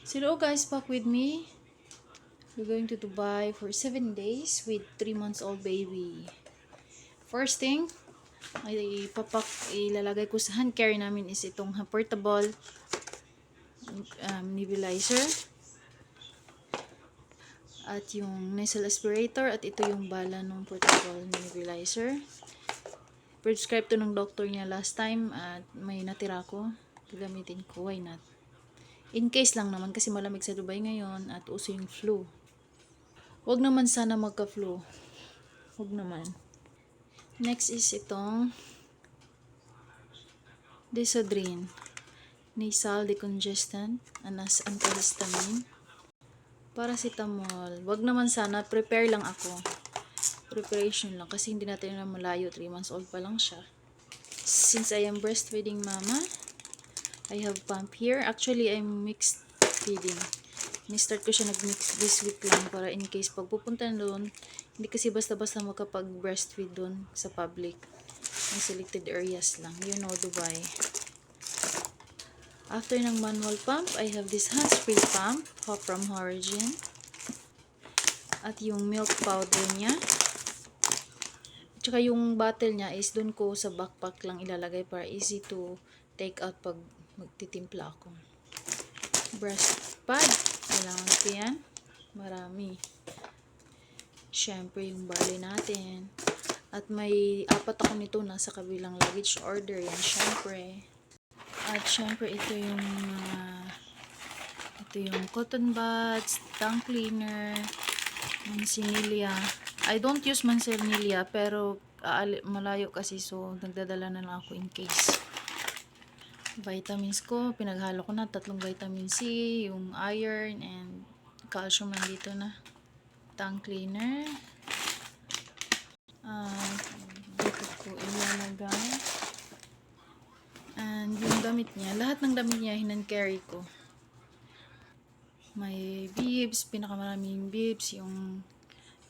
So hello guys, back with me. We're going to Dubai for 7 days with 3 months old baby. First thing, ilalagay ko sa hand carry namin is itong portable nebulizer at yung nasal aspirator at ito yung bala ng portable nebulizer. Prescribed to ng doctor niya last time at may natira ko. Gagamitin ko, why not? In case lang naman kasi malamig sa Dubai ngayon at uso yung flu. Huwag naman sana magka-flu. Huwag naman. Next is itong Desodrine. Nasal decongestant, antihistamine. Paracetamol. Huwag naman sana. Prepare lang ako. Preparation lang. Kasi hindi natin na malayo. 3 months old pa lang siya. Since I am breastfeeding mama, I have pump here. Actually, I'm mixed feeding. Ni-start ko siya nag-mix this week lang para in case pag pupunta doon, hindi kasi basta-basta makapag-breastfeed doon sa public. May selected areas lang. You know, Dubai. After ng manual pump, I have this hand-spray pump from Origin. At yung milk powder niya. Tsaka yung bottle niya is doon ko sa backpack lang ilalagay para easy to take out pag magtitimpla ako. Breast pad. Kailangan ko yan. Marami. Siyempre, yung bali natin. At may 4 ako nito nasa kabilang luggage order. Yan, siyempre. At siyempre, ito yung cotton buds, tongue cleaner, manzanilla. I don't use manzanilla, pero malayo kasi so nagdadala na lang ako in case. Vitamins ko, pinaghalo ko na 3 vitamin C, yung iron and calcium nandito na. Tongue cleaner. Dito ko ilalagay. And yung damit niya, lahat ng damit niya hand carry ko. May bibs, pinakamaraming bibs, yung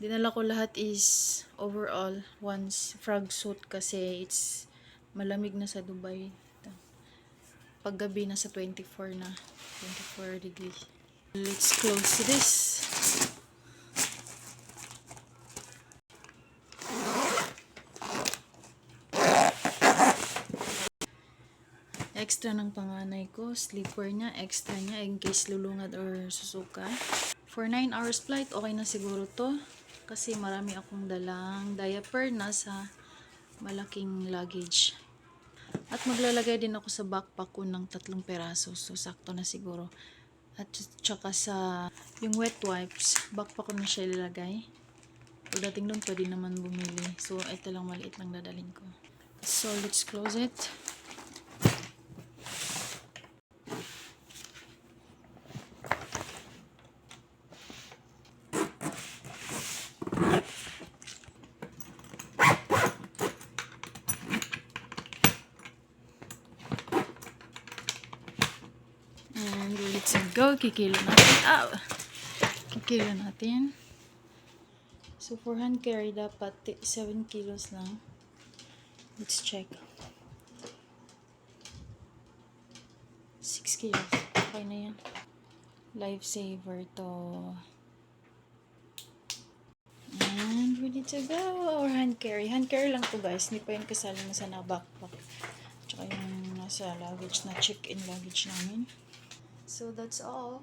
dinala ko lahat is overall once frog suit kasi it's malamig na sa Dubai. Paggabi na sa 24 degrees. Let's close this. Extra ng panganay ko, sleeper niya, extra niya in case lulungad or susuka. For 9 hours flight, okay na siguro to. Kasi marami akong dalang diaper na sa malaking luggage. At maglalagay din ako sa backpack ko ng 3 peraso. So, sakto na siguro. At tsaka sa yung wet wipes, backpack ko na siya ilalagay. Pagdating doon, pwede naman bumili. So, ito lang maliit lang dadalhin ko. So, let's close it. And let's go. Kikilo natin. Kikilo natin. So, for hand carry, dapat 7 kilos lang. Let's check. 6 kilos. Okay na yan. Lifesaver to. And ready to go. Or hand carry. Hand carry lang to guys. Hindi pa yun kasali na sa backpack. Tsaka yung nasa luggage na check-in luggage namin. So, that's all.